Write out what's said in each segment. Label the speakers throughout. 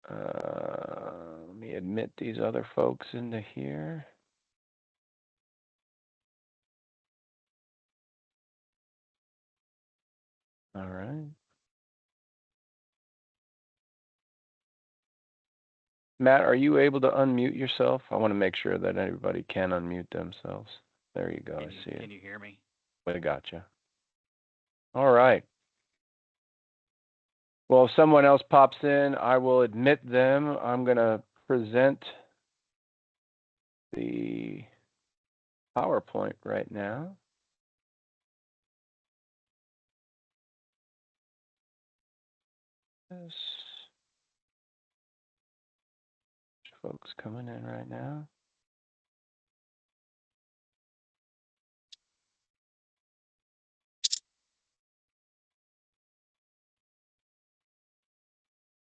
Speaker 1: Let me admit these other folks into here. All right. Matt, are you able to unmute yourself? I want to make sure that everybody can unmute themselves. There you go. I see it.
Speaker 2: Can you hear me?
Speaker 1: I gotcha. All right. Well, if someone else pops in, I will admit them. I'm going to present the PowerPoint right now. Yes. Folks coming in right now.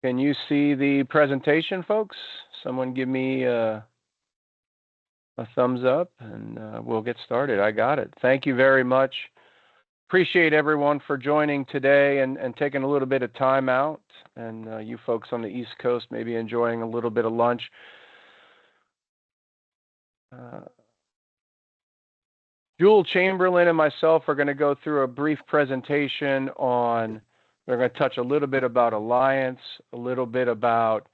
Speaker 1: Can you see the presentation, folks? Someone give me a thumbs up and we'll get started. I got it. Thank you very much. Appreciate everyone for joining today and taking a little bit of time out. And you folks on the East Coast maybe enjoying a little bit of lunch. Jewel Chamberlain and myself are going to go through a brief presentation on, we're going to touch a little bit about Alliance, a little bit about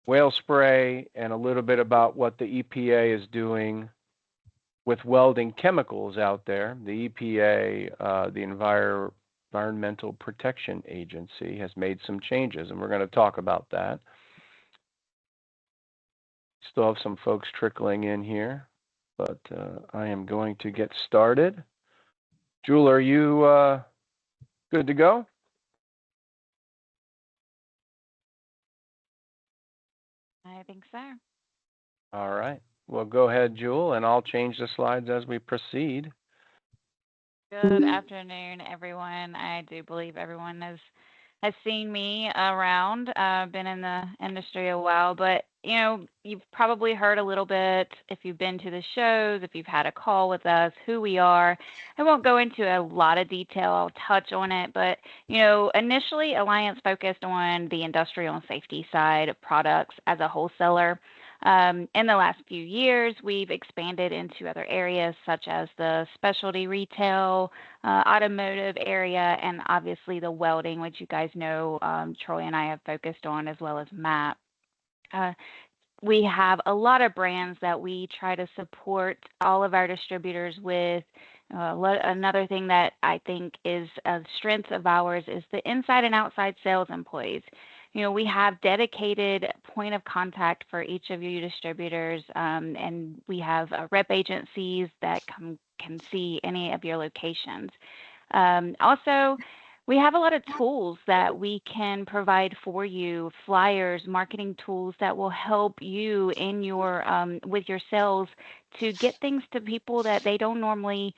Speaker 1: whale spray, and a little bit about what the EPA is doing with welding chemicals out there. The EPA, the Environmental Protection Agency, has made some changes, and we're going to talk about that. Still have some folks trickling in here, but I am going to get started. Jewel, are you good to go?
Speaker 3: I think so.
Speaker 1: All right. Well, go ahead, Jewel, and I'll change the slides as we proceed.
Speaker 3: Good afternoon, everyone. I do believe everyone has seen me around. I've been in the industry a while, but you've probably heard a little bit if you've been to the shows, if you've had a call with us, who we are. I won't go into a lot of detail. I'll touch on it, but initially Alliance focused on the industrial and safety side of products as a wholesaler. In the last few years, we've expanded into other areas such as the specialty retail, automotive area, and obviously the welding, which you guys know Troy and I have focused on, as well as Matt. We have a lot of brands that we try to support all of our distributors with. Another thing that I think is a strength of ours is the inside and outside sales employees. We have dedicated point of contact for each of you distributors, and we have rep agencies that can see any of your locations. Also, we have a lot of tools that we can provide for you, flyers, marketing tools that will help you in your with your sales to get things to people that they don't normally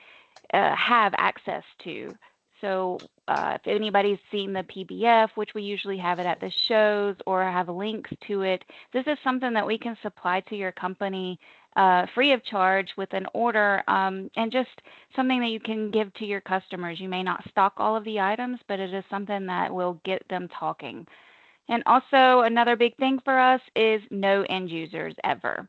Speaker 3: have access to. So if anybody's seen the PBF, which we usually have it at the shows or have links to it, this is something that we can supply to your company free of charge with an order, and just something that you can give to your customers. You may not stock all of the items, but it is something that will get them talking. And also another big thing for us is no end users ever.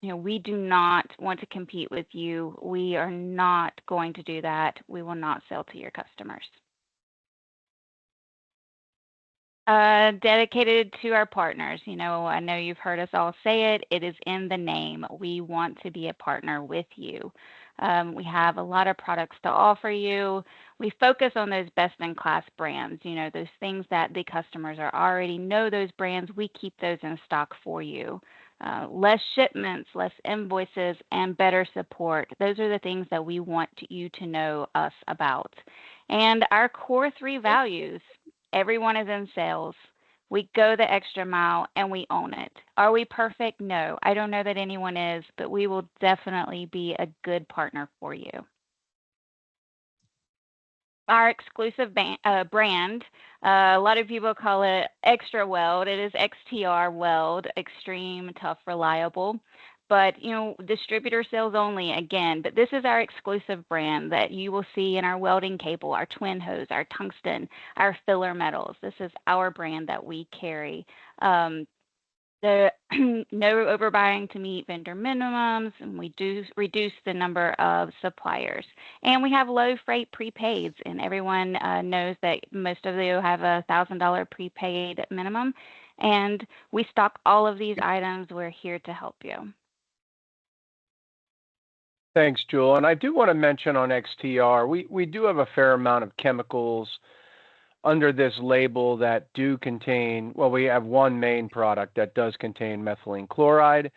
Speaker 3: We do not want to compete with you. We are not going to do that. We will not sell to your customers. Dedicated to our partners. I know you've heard us all say it. It is in the name. We want to be a partner with you. We have a lot of products to offer you. We focus on those best-in-class brands, those things that the customers are already know those brands. We keep those in stock for you. Less shipments, less invoices, and better support. Those are the things that we want you to know us about. And our core 3 values: everyone is in sales. We go the extra mile and we own it. Are we perfect? No, I don't know that anyone is, but we will definitely be a good partner for you. Our exclusive brand, a lot of people call it Extra Weld. It is XTR Weld, extreme, tough, reliable. But, distributor sales only again. But this is our exclusive brand that you will see in our welding cable, our twin hose, our tungsten, our filler metals. This is our brand that we carry. The no overbuying to meet vendor minimums, and we do reduce the number of suppliers. And we have low freight prepaids, and everyone knows that most of you have a $1,000 prepaid minimum. And we stock all of these items. We're here to help you.
Speaker 1: Thanks, Jewel. And I do want to mention on XTR, we do have a fair amount of chemicals under this label that do contain, well, we have one main product that does contain methylene chloride.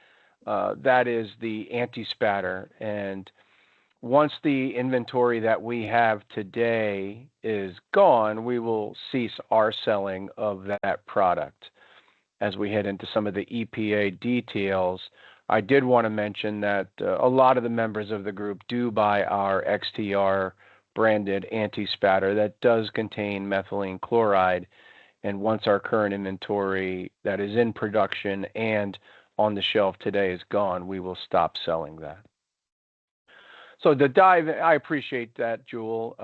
Speaker 1: That is the anti-spatter. And once the inventory that we have today is gone, we will cease our selling of that product. As we head into some of the EPA details, I did want to mention that a lot of the members of the group do buy our XTR branded anti-spatter that does contain methylene chloride. And once our current inventory that is in production and on the shelf today is gone, we will stop selling that. So the dive, I appreciate that, Jewel.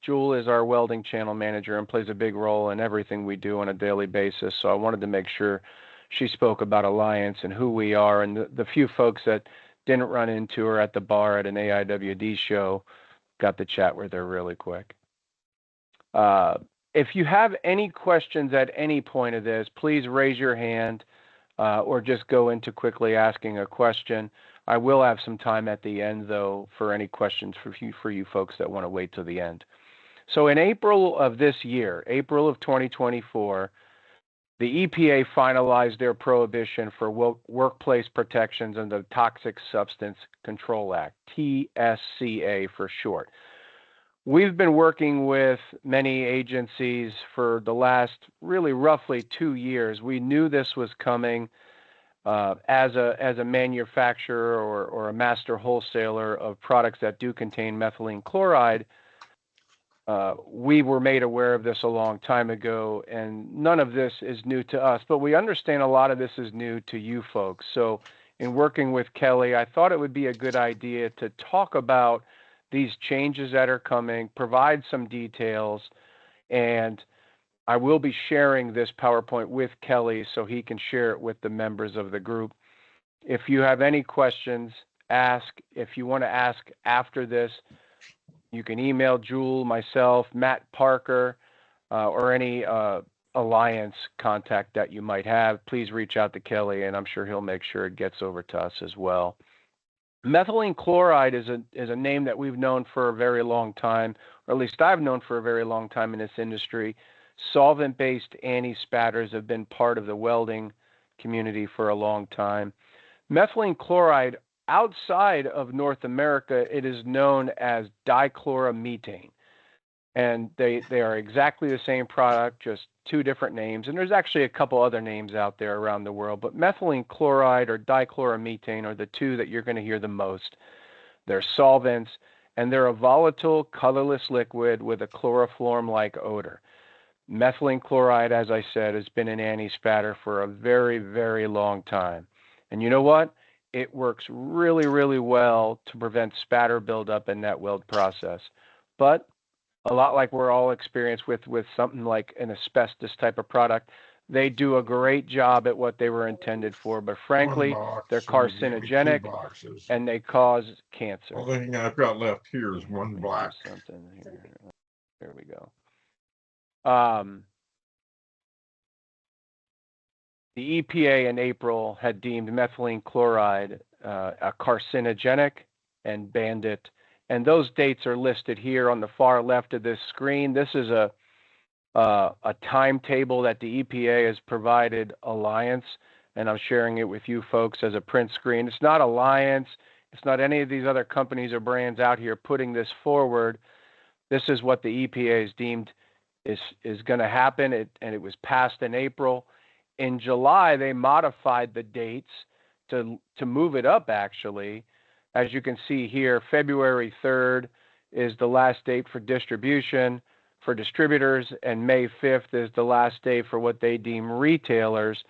Speaker 1: Jewel is our welding channel manager and plays a big role in everything we do on a daily basis. So I wanted to make sure she spoke about Alliance and who we are, and the few folks that didn't run into her at the bar at an AIWD show got to chat with her really quick. If you have any questions at any point of this, please raise your hand or just go into quickly asking a question. I will have some time at the end, though, for any questions for you folks that want to wait till the end. So in April of this year, April of 2024, the EPA finalized their prohibition for workplace protections under the Toxic Substance Control Act, TSCA for short. We've been working with many agencies for the last really roughly 2 years. We knew this was coming as a manufacturer or a master wholesaler of products that do contain methylene chloride. We were made aware of this a long time ago, and none of this is new to us, but we understand a lot of this is new to you folks. So in working with Kelly, I thought it would be a good idea to talk about these changes that are coming, provide some details, and I will be sharing this PowerPoint with Kelly so he can share it with the members of the group. If you have any questions, ask. If you want to ask after this, you can email Jewel, myself, Matt Parker, or any Alliance contact that you might have. Please reach out to Kelly, and I'm sure he'll make sure it gets over to us as well. Methylene chloride is a name that we've known for a very long time, or at least I've known for a very long time in this industry. Solvent-based anti-spatters have been part of the welding community for a long time. Methylene chloride, outside of North America, it is known as dichloramethane. And they are exactly the same product, just two different names. And there's actually a couple other names out there around the world, but methylene chloride or dichloramethane are the two that you're going to hear the most. They're solvents, and they're a volatile, colorless liquid with a chloroform-like odor. Methylene chloride, as I said, has been an anti-spatter for a very, very long time. And you know what? It works really, really well to prevent spatter buildup in that weld process. But a lot like we're all experienced with something like an asbestos type of product, they do a great job at what they were intended for. But frankly, they're carcinogenic and they cause cancer.
Speaker 2: Only thing I've got left here is one black.
Speaker 1: Something here. There we go. The EPA in April had deemed methylene chloride a carcinogenic and banned it. And those dates are listed here on the far left of this screen. This is a timetable that the EPA has provided Alliance, and I'm sharing it with you folks as a print screen. It's not Alliance. It's not any of these other companies or brands out here putting this forward. This is what the EPA has deemed is going to happen, and it was passed in April. In July, they modified the dates to move it up, actually. As you can see here, February 3rd is the last date for distribution for distributors, and May 5th is the last day for what they deem retailers.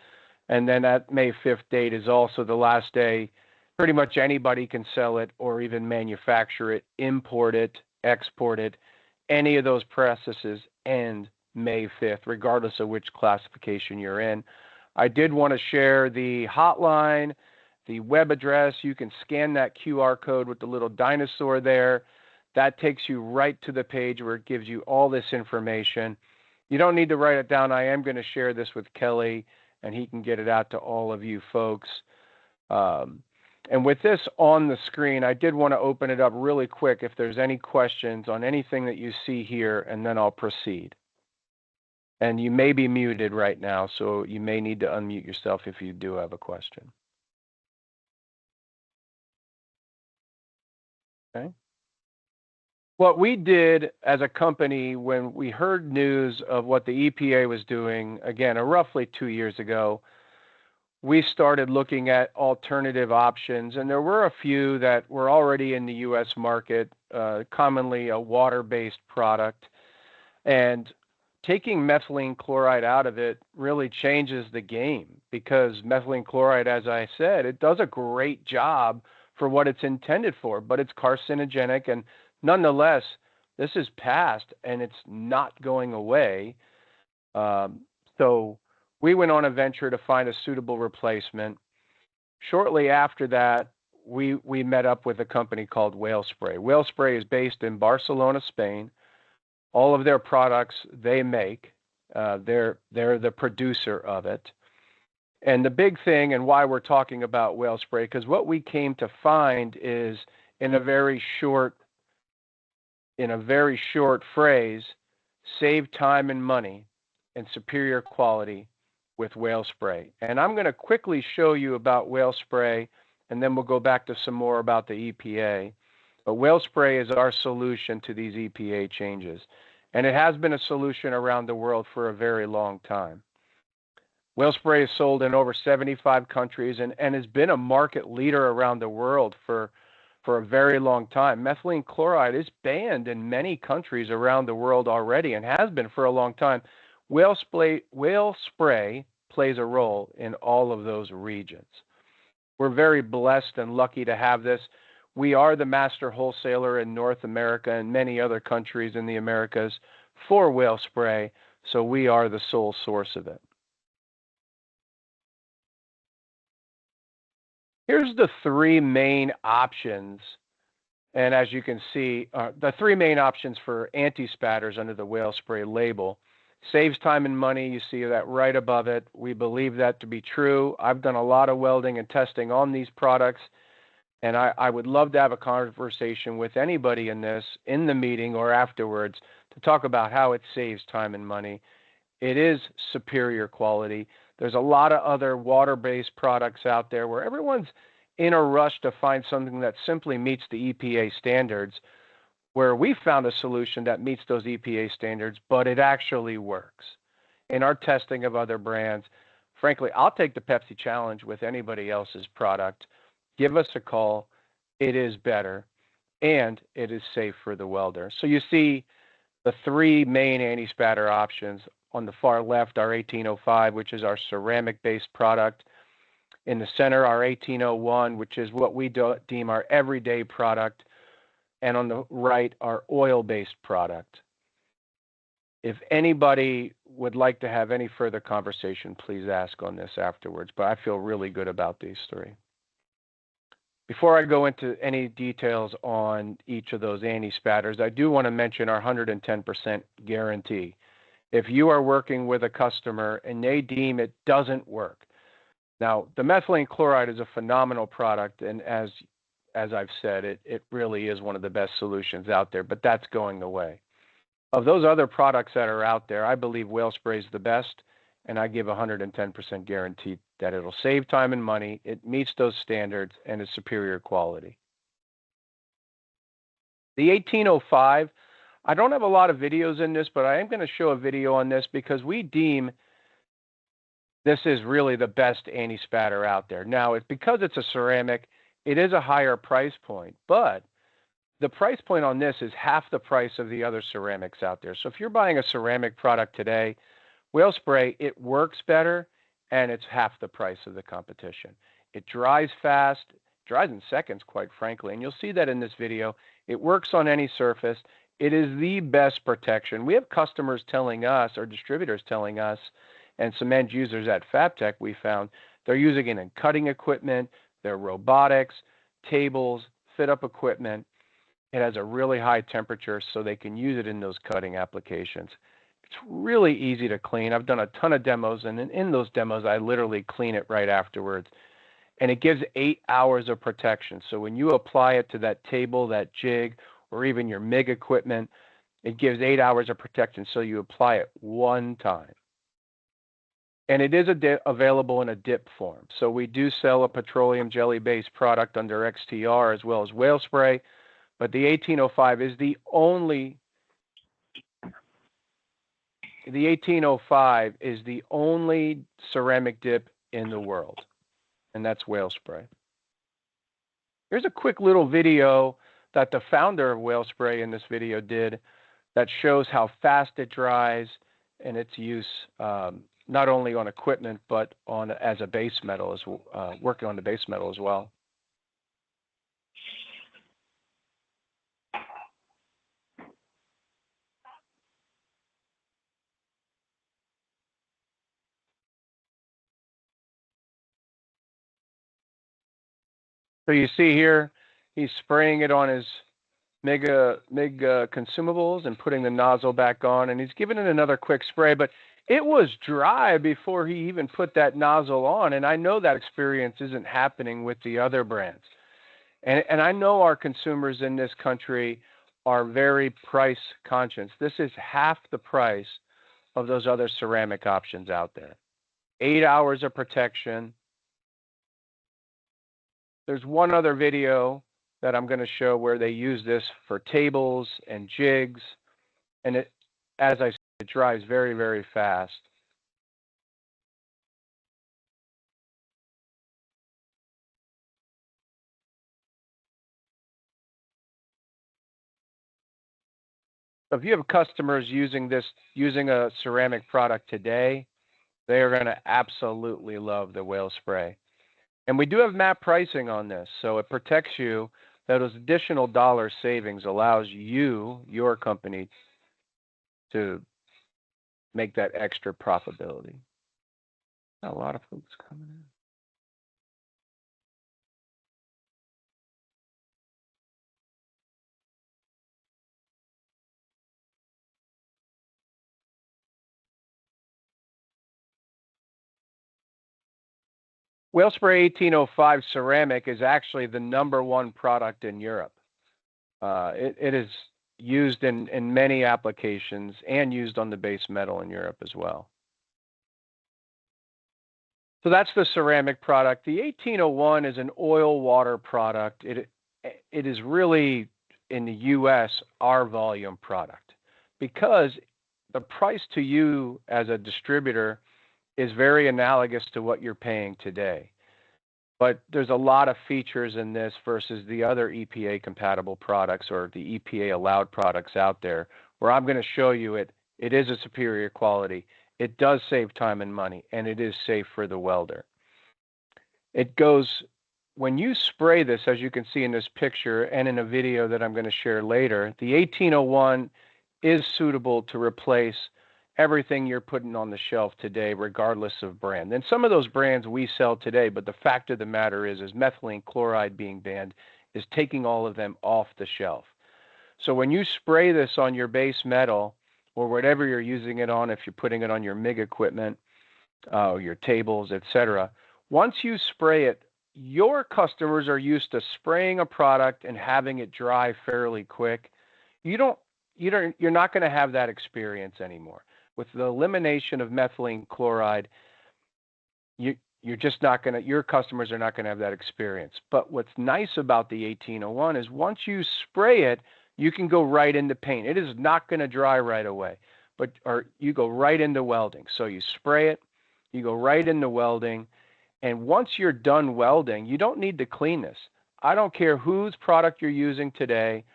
Speaker 1: And then that May 5th date is also the last day Pretty much anybody can sell it or even manufacture it, import it, export it. Any of those processes end May 5th, regardless of which classification you're in. I did want to share the hotline, the web address. You can scan that QR code with the little dinosaur there. That takes you right to the page where it gives you all this information. You don't need to write it down. I am going to share this with Kelly, and he can get it out to all of you folks. And with this on the screen, I did want to open it up really quick if there's any questions on anything that you see here, and then I'll proceed. And you may be muted right now, so you may need to unmute yourself if you do have a question. Okay. What we did as a company when we heard news of what the EPA was doing, again, roughly 2 years ago, we started looking at alternative options, and there were a few that were already in the U.S. market, commonly a water-based product. And taking methylene chloride out of it really changes the game, because methylene chloride, as I said, it does a great job for what it's intended for, but it's carcinogenic, and nonetheless, this is past and it's not going away. So we went on a venture to find a suitable replacement. Shortly after that, we met up with a company called Whale Spray. Whale Spray is based in Barcelona, Spain. All of their products they make. They're the producer of it. And the big thing, and why we're talking about Whale Spray, because what we came to find is in a very short phrase, save time and money and superior quality with Whale Spray. And I'm going to quickly show you about Whale Spray, and then we'll go back to some more about the EPA. But Whale Spray is our solution to these EPA changes. And it has been a solution around the world for a very long time. Whale Spray is sold in over 75 countries and has been a market leader around the world for a very long time. Methylene chloride is banned in many countries around the world already and has been for a long time. Whale Spray plays a role in all of those regions. We're very blessed and lucky to have this. We are the master wholesaler in North America and many other countries in the Americas for Whale Spray, so we are the sole source of it. Here's the three main options, and as you can see, the three main options for anti-spatters under the Whale Spray label. Saves time and money, you see that right above it. We believe that to be true. I've done a lot of welding and testing on these products, and I would love to have a conversation with anybody in the meeting or afterwards, to talk about how it saves time and money. It is superior quality. There's a lot of other water-based products out there where everyone's in a rush to find something that simply meets the EPA standards, where we found a solution that meets those EPA standards, but it actually works. In our testing of other brands, frankly, I'll take the Pepsi Challenge with anybody else's product. Give us a call. It is better, and it is safe for the welder. So you see the three main anti-spatter options. On the far left, our 1805, which is our ceramic-based product. In the center, our 1801, which is what we deem our everyday product. And on the right, our oil-based product. If anybody would like to have any further conversation, please ask on this afterwards. But I feel really good about these three. Before I go into any details on each of those anti-spatters, I do want to mention our 110% guarantee. If you are working with a customer and they deem it doesn't work. Now, the methylene chloride is a phenomenal product, and as I've said, it really is one of the best solutions out there, but that's going away. Of those other products that are out there, I believe Whale Spray is the best, and I give 110% guarantee that it'll save time and money, it meets those standards, and is superior quality. The 1805, I don't have a lot of videos in this, but I am going to show a video on this because we deem this is really the best anti-spatter out there. Now, because it's a ceramic, it is a higher price point, but the price point on this is half the price of the other ceramics out there. So if you're buying a ceramic product today, Whale Spray, it works better, and it's half the price of the competition. It dries fast, dries in seconds, quite frankly. And you'll see that in this video. It works on any surface. It is the best protection. We have customers telling us, or distributors telling us, and some end users at FabTech we found, they're using it in cutting equipment, their robotics, tables, fit-up equipment. It has a really high temperature, so they can use it in those cutting applications. It's really easy to clean. I've done a ton of demos, and in those demos, I literally clean it right afterwards. And it gives 8 hours of protection. So when you apply it to that table, that jig, or even your MIG equipment, it gives 8 hours of protection. So you apply it one time. And it is available in a dip form. So we do sell a petroleum jelly-based product under XTR as well as whale spray. But the 1805 is the only ceramic dip in the world, and that's whale spray. Here's a quick little video that the founder of whale spray in this video did that shows how fast it dries and its use not only on equipment but on as a base metal, as working on the base metal as well. So you see here, he's spraying it on his MIG consumables and putting the nozzle back on, and he's giving it another quick spray, but it was dry before he even put that nozzle on, and I know that experience isn't happening with the other brands. And I know our consumers in this country are very price conscious. This is half the price of those other ceramic options out there. 8 hours of protection. There's one other video that I'm going to show where they use this for tables and jigs. And it, as I said, it dries very, very fast. So if you have customers using a ceramic product today, they are going to absolutely love the whale spray. And we do have MAP pricing on this, so it protects you. Those additional dollar savings allows you, your company, to make that extra profitability. A lot of folks coming in. Whale Spray 1805 ceramic is actually the #1 product in Europe. It is used in many applications and used on the base metal in Europe as well. So that's the ceramic product. The 1801 is an oil water product. It is really, in the US, our volume product, because the price to you as a distributor is very analogous to what you're paying today. But there's a lot of features in this versus the other EPA compatible products or the EPA allowed products out there, where I'm going to show you it is a superior quality. It does save time and money, and it is safe for the welder. It goes, when you spray this, as you can see in this picture and in a video that I'm going to share later, the 1801 is suitable to replace everything you're putting on the shelf today, regardless of brand. And some of those brands we sell today, but the fact of the matter is methylene chloride being banned is taking all of them off the shelf. So when you spray this on your base metal, or whatever you're using it on, if you're putting it on your MIG equipment, your tables, etc., once you spray it, your customers are used to spraying a product and having it dry fairly quick. You're not going to have that experience anymore. With the elimination of methylene chloride, you're just not going to, your customers are not going to have that experience. But what's nice about the 1801 is once you spray it, you can go right into paint. It is not going to dry right away, or you go right into welding. So you spray it, you go right into welding, and once you're done welding, you don't need to clean this. I don't care whose product you're using today.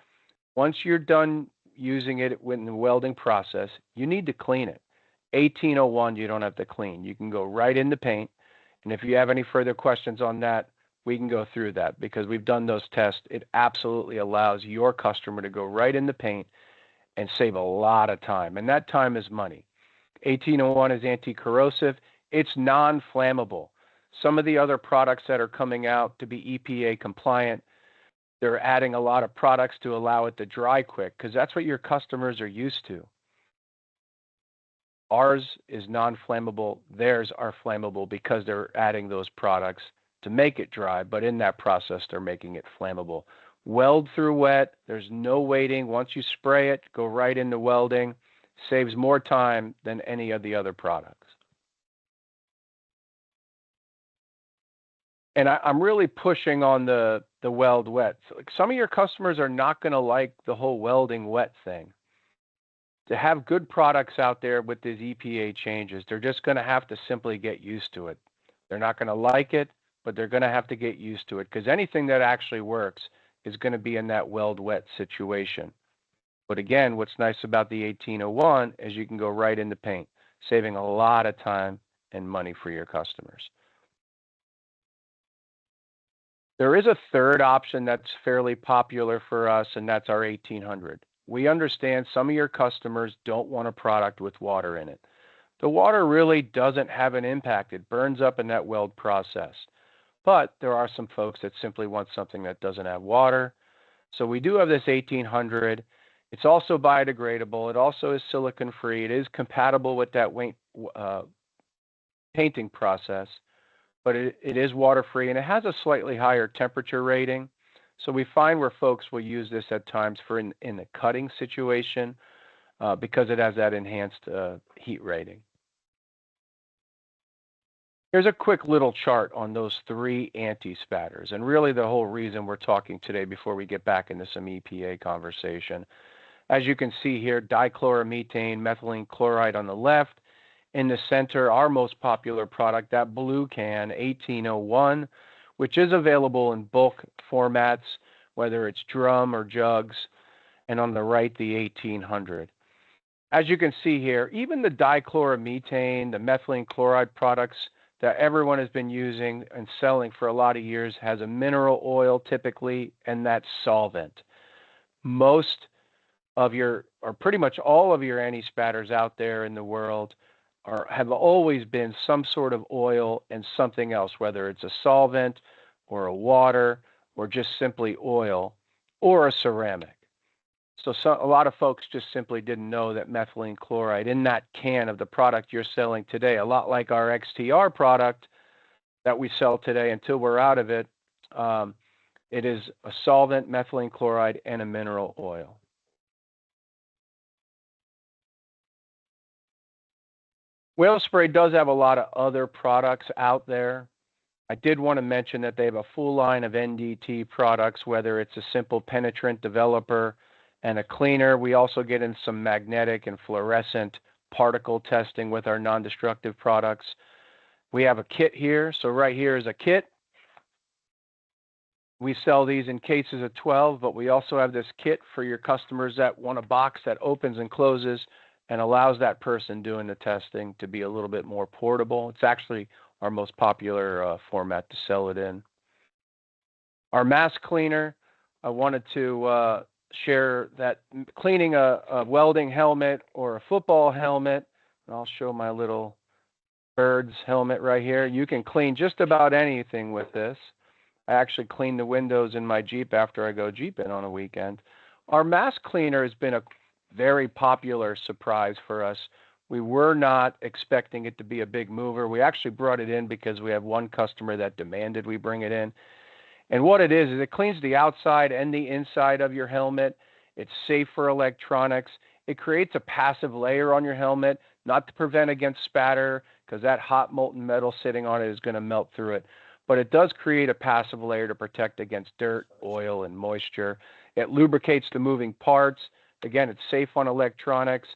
Speaker 1: Once you're done using it in the welding process, you need to clean it. 1801, you don't have to clean. You can go right into paint. And if you have any further questions on that, we can go through that because we've done those tests. It absolutely allows your customer to go right in the paint and save a lot of time. And that time is money. 1801 is anti-corrosive. It's non-flammable. Some of the other products that are coming out to be EPA compliant, they're adding a lot of products to allow it to dry quick because that's what your customers are used to. Ours is non-flammable. Theirs are flammable because they're adding those products to make it dry, but in that process, they're making it flammable. Weld through wet. There's no waiting. Once you spray it, go right into welding. Saves more time than any of the other products. And I'm really pushing on the weld wet. So some of your customers are not going to like the whole welding wet thing. To have good products out there with these EPA changes, they're just going to have to simply get used to it. They're not going to like it, but they're going to have to get used to it because anything that actually works is going to be in that weld wet situation. But again, what's nice about the 1801 is you can go right into paint, saving a lot of time and money for your customers. There is a third option that's fairly popular for us, and that's our 1800. We understand some of your customers don't want a product with water in it. The water really doesn't have an impact. It burns up in that weld process. But there are some folks that simply want something that doesn't have water. So we do have this 1800. It's also biodegradable. It also is silicon-free. It is compatible with that painting process, but it is water-free, and it has a slightly higher temperature rating. So we find where folks will use this at times for in the cutting situation because it has that enhanced heat rating. Here's a quick little chart on those three anti-spatters, and really the whole reason we're talking today before we get back into some EPA conversation. As you can see here, dichloromethane, methylene chloride on the left. In the center, our most popular product, that blue can, 1801, which is available in bulk formats, whether it's drum or jugs, and on the right, the 1800. As you can see here, even the dichloromethane, the methylene chloride products that everyone has been using and selling for a lot of years has a mineral oil typically, and that's solvent. Most of your, or pretty much all of your anti-spatters out there in the world have always been some sort of oil and something else, whether it's a solvent or a water or just simply oil or a ceramic. So a lot of folks just simply didn't know that methylene chloride in that can of the product you're selling today, a lot like our XTR product that we sell today until we're out of it, it is a solvent, methylene chloride, and a mineral oil. Whale Spray does have a lot of other products out there. I did want to mention that they have a full line of NDT products, whether it's a simple penetrant developer and a cleaner. We also get in some magnetic and fluorescent particle testing with our non-destructive products. We have a kit here. So right here is a kit. We sell these in cases of 12, but we also have this kit for your customers that want a box that opens and closes and allows that person doing the testing to be a little bit more portable. It's actually our most popular format to sell it in. Our mask cleaner, I wanted to share that cleaning a welding helmet or a football helmet, and I'll show my little bird's helmet right here. You can clean just about anything with this. I actually clean the windows in my Jeep after I go Jeeping on a weekend. Our mask cleaner has been a very popular surprise for us. We were not expecting it to be a big mover. We actually brought it in because we have one customer that demanded we bring it in. And what it is it cleans the outside and the inside of your helmet. It's safe for electronics. It creates a passive layer on your helmet, not to prevent against spatter, because that hot molten metal sitting on it is going to melt through it. But it does create a passive layer to protect against dirt, oil, and moisture. It lubricates the moving parts. Again, it's safe on electronics.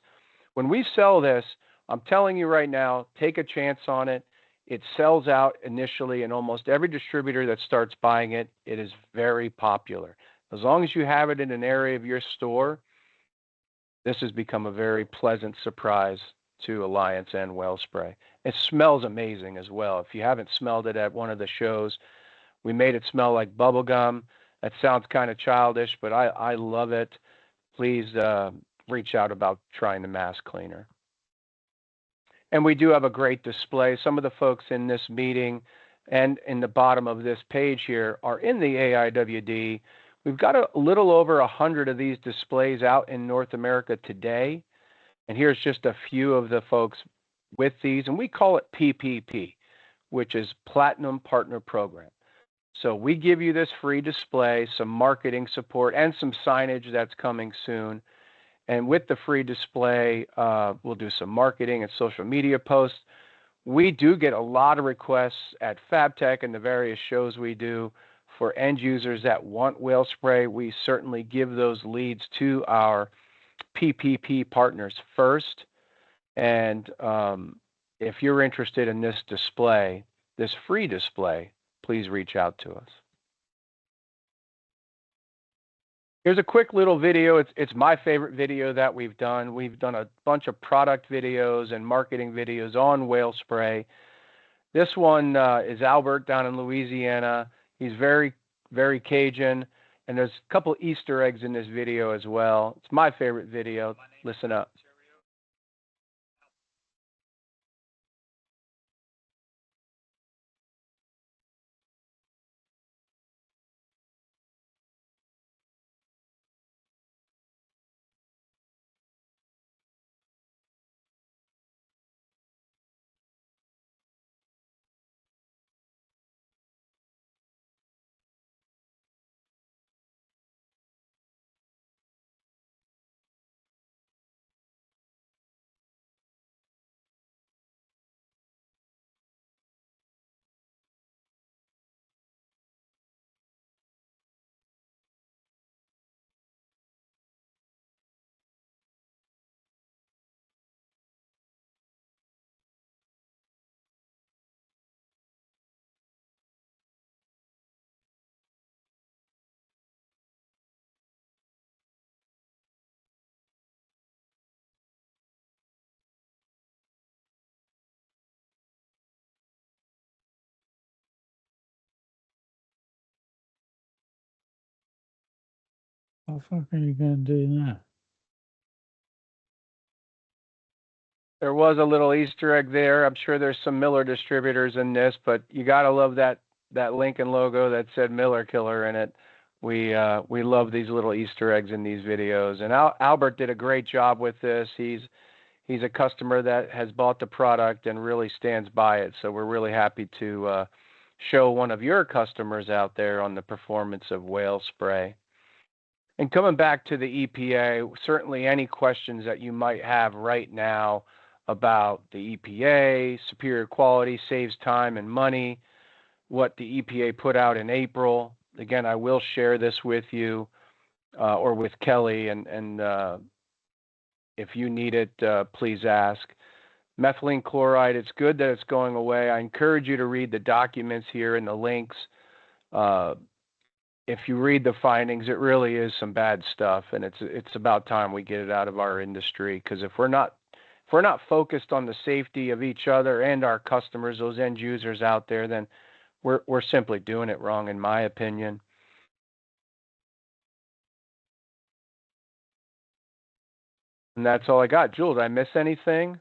Speaker 1: When we sell this, I'm telling you right now, take a chance on it. It sells out initially, and almost every distributor that starts buying it, it is very popular. As long as you have it in an area of your store, this has become a very pleasant surprise to Alliance and Whale Spray. It smells amazing as well. If you haven't smelled it at one of the shows, We made it smell like bubble gum. That sounds kind of childish, but I love it. Please reach out about trying the mask cleaner. And we do have a great display. Some of the folks in this meeting and in the bottom of this page here are in the AIWD. We've got a little over 100 of these displays out in North America today. And here's just a few of the folks with these, and we call it PPP, which is Platinum Partner Program. So we give you this free display, some marketing support, and some signage that's coming soon. And with the free display, we'll do some marketing and social media posts. We do get a lot of requests at FabTech and the various shows we do for end users that want whale spray. We certainly give those leads to our PPP partners first. And if you're interested in this display, this free display, please reach out to us. Here's a quick little video. It's my favorite video that we've done. We've done a bunch of product videos and marketing videos on whale spray. This one is Albert down in Louisiana. He's very, very Cajun. And there's a couple Easter eggs in this video as well. It's my favorite video. Listen up.
Speaker 4: How the fuck are you gonna do that?
Speaker 1: There was a little Easter egg there. I'm sure there's some Miller distributors in this, but you gotta love that Lincoln logo that said Miller Killer in it. We love these little Easter eggs in these videos. And Albert did a great job with this. He's a customer that has bought the product and really stands by it. So we're really happy to show one of your customers out there on the performance of whale spray. And coming back to the EPA, certainly any questions that you might have right now about the EPA, superior quality, saves time and money, what the EPA put out in April. Again, I will share this with you or with Kelly, and if you need it, please ask. Methylene chloride, it's good that it's going away. I encourage you to read the documents here and the links. If you read the findings, it really is some bad stuff, and it's about time we get it out of our industry, because if we're not focused on the safety of each other and our customers, those end users out there, then we're simply doing it wrong, in my opinion. And that's all I got. Jules, did I miss anything?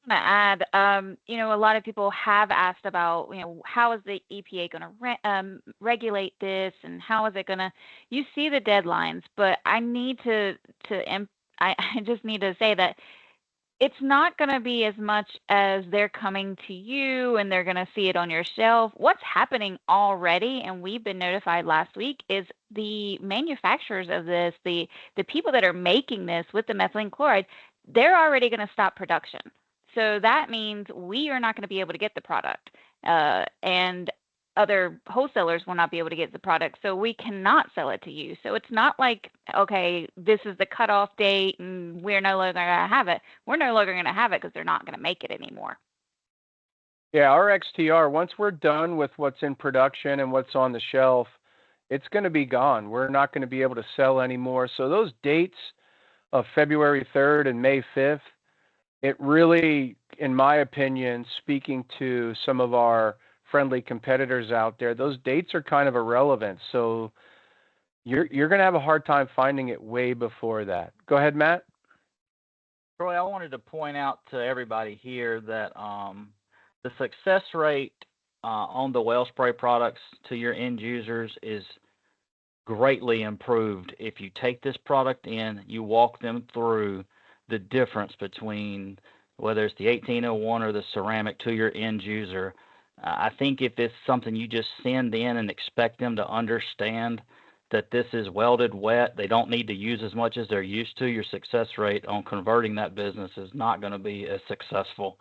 Speaker 3: To add, a lot of people have asked about, how is the EPA going to regulate this, and how is it going to? You see the deadlines, but I need I just need to say that it's not going to be as much as they're coming to you and they're going to see it on your shelf. What's happening already, and we've been notified last week, is the manufacturers of this, the people that are making this with the methylene chloride, they're already going to stop production. So that means we are not going to be able to get the product, and other wholesalers will not be able to get the product. So we cannot sell it to you. So it's not like, okay, this is the cutoff date and we're no longer going to have it. We're no longer going to have it because they're not going to make it anymore.
Speaker 1: Yeah, our XTR, once we're done with what's in production and what's on the shelf, it's going to be gone. We're not going to be able to sell anymore. So those dates of February 3rd and May 5th, it really, in my opinion, speaking to some of our friendly competitors out there, those dates are kind of irrelevant. So you're going to have a hard time finding it way before that. Go ahead, Matt.
Speaker 5: Troy, I wanted to point out to everybody here that the success rate on the well spray products to your end users is greatly improved if you take this product in, you walk them through the difference between whether it's the 1801 or the ceramic to your end user. I think if it's something you just send in and expect them to understand that this is welded wet, they don't need to use as much as they're used to, your success rate on converting that business is not going to be as successful.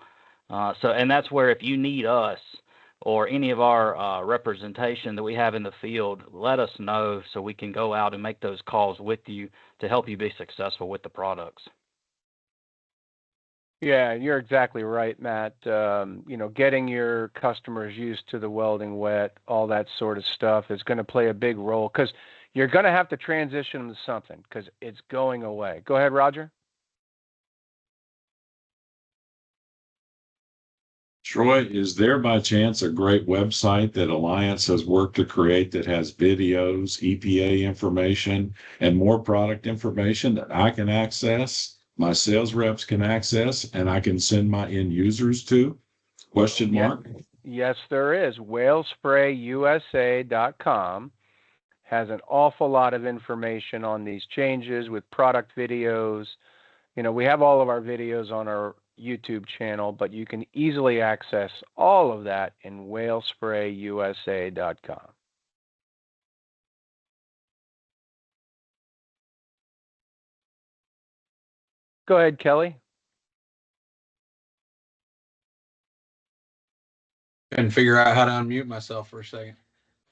Speaker 5: And that's where if you need us or any of our representation that we have in the field, let us know so we can go out and make those calls with you to help you be successful with the products.
Speaker 1: Yeah, you're exactly right, Matt. Getting your customers used to the welding wet, all that sort of stuff is going to play a big role because you're going to have to transition them to something because it's going away. Go ahead, Roger.
Speaker 6: Troy, is there by chance a great website that Alliance has worked to create that has videos, EPA information, and more product information that I can access, my sales reps can access, and I can send my end users to? Question mark?
Speaker 1: Yes, there is. whalesprayusa.com has an awful lot of information on these changes with product videos. We have all of our videos on our YouTube channel, but you can easily access all of that in whalesprayusa.com. Go ahead, Kelly.
Speaker 7: And figure out how to unmute myself for a second.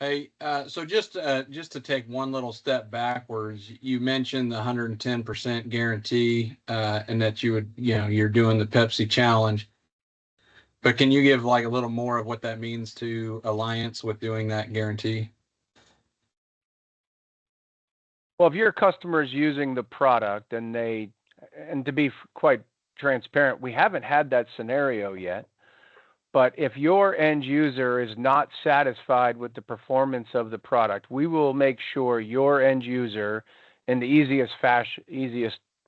Speaker 7: Hey, so just to take one little step backwards, you mentioned the 110% guarantee, and that you would, you're doing the Pepsi challenge. But can you give like a little more of what that means to Alliance with doing that guarantee?
Speaker 1: Well, if your customer is using the product and to be quite transparent, we haven't had that scenario yet. But if your end user is not satisfied with the performance of the product, we will make sure your end user, in the easiest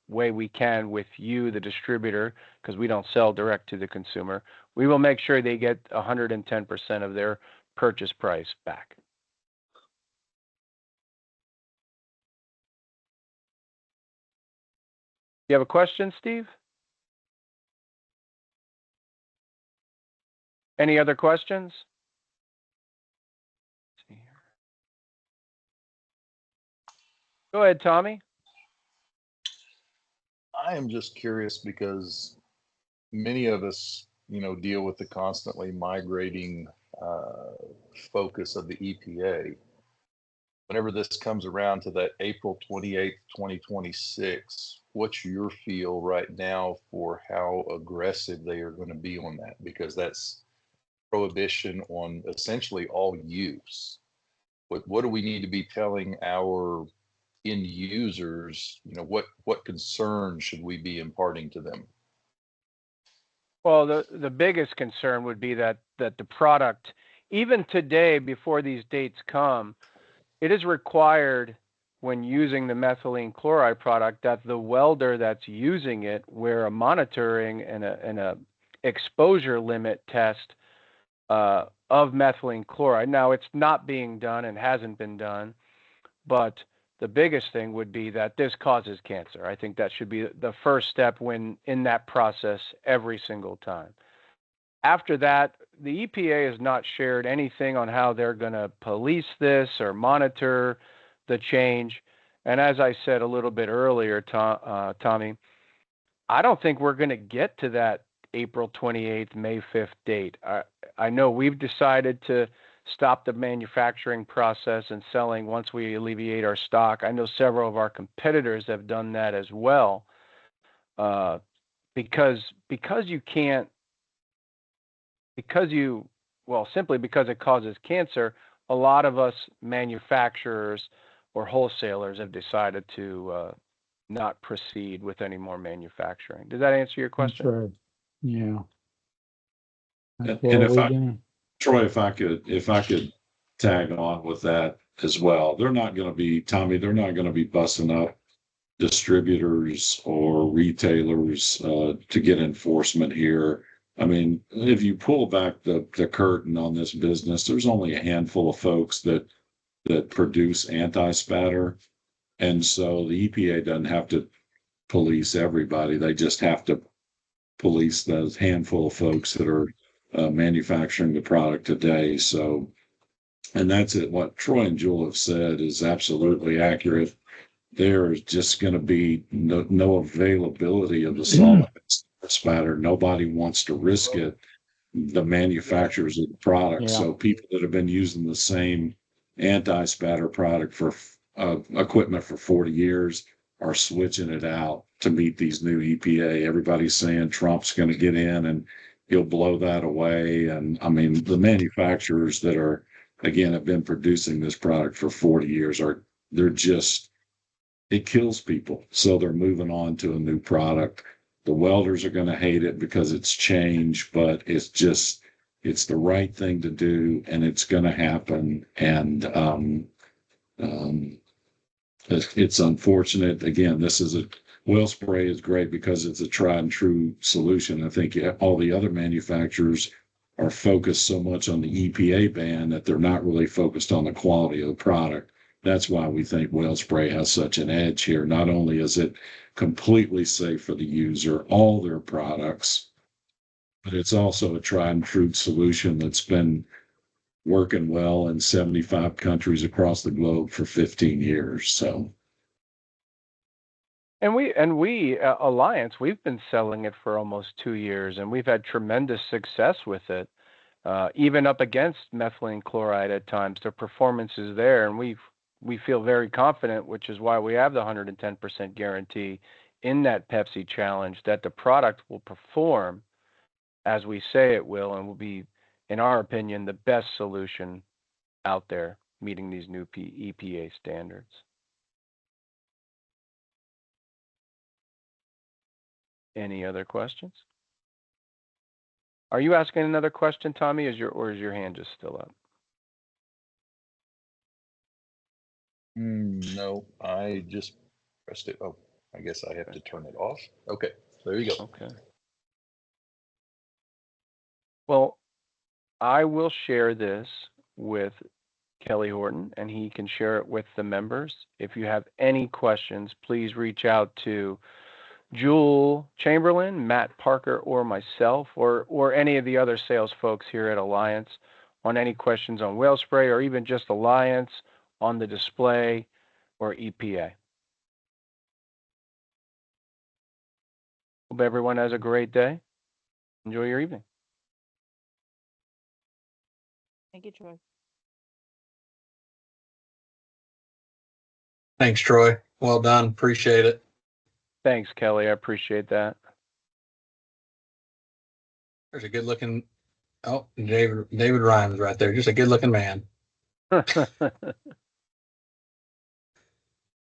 Speaker 1: way we can with you, the distributor, because we don't sell direct to the consumer, we will make sure they get 110% of their purchase price back. You have a question, Steve? Any other questions? Let's see here. Go ahead, Tommy.
Speaker 8: I am just curious because many of us, deal with the constantly migrating focus of the EPA. Whenever this comes around to that April 28th, 2026, what's your feel right now for how aggressive they are going to be on that? Because that's prohibition on essentially all use. What do we need to be telling our end users? What concerns should we be imparting to them?
Speaker 1: Well, the biggest concern would be that the product, even today, before these dates come, it is required when using the methylene chloride product that the welder that's using it wear a monitoring and a exposure limit test of methylene chloride. Now, it's not being done and hasn't been done, but the biggest thing would be that this causes cancer. I think that should be the first step when in that process every single time. After that, the EPA has not shared anything on how they're going to police this or monitor the change. And as I said a little bit earlier, Tommy, I don't think we're going to get to that April 28th, May 5th date. I know we've decided to stop the manufacturing process and selling once we alleviate our stock. I know several of our competitors have done that as well, because you can't, simply because it causes cancer. A lot of us manufacturers or wholesalers have decided to not proceed with any more manufacturing. Does that answer your question?
Speaker 4: That's right. Yeah. That's
Speaker 6: And
Speaker 4: what
Speaker 6: if
Speaker 4: we
Speaker 6: I
Speaker 4: do.
Speaker 6: Troy, if I could tag on with that as well. They're not going to be, Tommy, they're not going to be busting up distributors or retailers to get enforcement here. I mean, if you pull back the curtain on this business, there's only a handful of folks that produce anti-spatter. And so the EPA doesn't have to police everybody. They just have to police those handful of folks that are manufacturing the product today. So, and that's it. What Troy and Jewel have said is absolutely accurate. There's just going to be no availability of the solid spatter. Nobody wants to risk it. The manufacturers of the product.
Speaker 1: Yeah.
Speaker 6: So people that have been using the same anti-spatter product for equipment for 40 years are switching it out to meet these new EPA. Everybody's saying Trump's going to get in and he'll blow that away. And I mean, the manufacturers that are, again, have been producing this product for 40 years they're just, it kills people. So they're moving on to a new product. The welders are going to hate it because it's change, but it's the right thing to do, and it's going to happen. And it's unfortunate. Again, whale spray is great because it's a tried and true solution. I think all the other manufacturers are focused so much on the EPA ban that they're not really focused on the quality of the product. That's why we think whale spray has such an edge here. Not only is it completely safe for the user, all their products, but it's also a tried and true solution that's been working well in 75 countries across the globe for 15 years. So.
Speaker 1: And we Alliance, we've been selling it for almost 2 years, and we've had tremendous success with it, even up against methylene chloride at times. The performance is there, and we feel very confident, which is why we have the 110% guarantee in that Pepsi challenge that the product will perform as we say it will, and will be, in our opinion, the best solution out there meeting these new EPA standards. Any other questions? Are you asking another question, Tommy, or is your hand just still up?
Speaker 8: No, I just pressed it. Oh, I guess I have to turn it off. Okay, there you go.
Speaker 1: Okay. Well, I will share this with Kelly Horton, and he can share it with the members. If you have any questions, please reach out to Jewel Chamberlain, Matt Parker, or myself, or any of the other sales folks here at Alliance on any questions on whale spray, or even just Alliance on the display or EPA. Hope everyone has a great day. Enjoy your evening.
Speaker 3: Thank you, Troy.
Speaker 7: Thanks, Troy. Well done. Appreciate it.
Speaker 1: Thanks, Kelly. I appreciate that.
Speaker 7: There's a good looking, David Rhymes right there. Just a good looking man.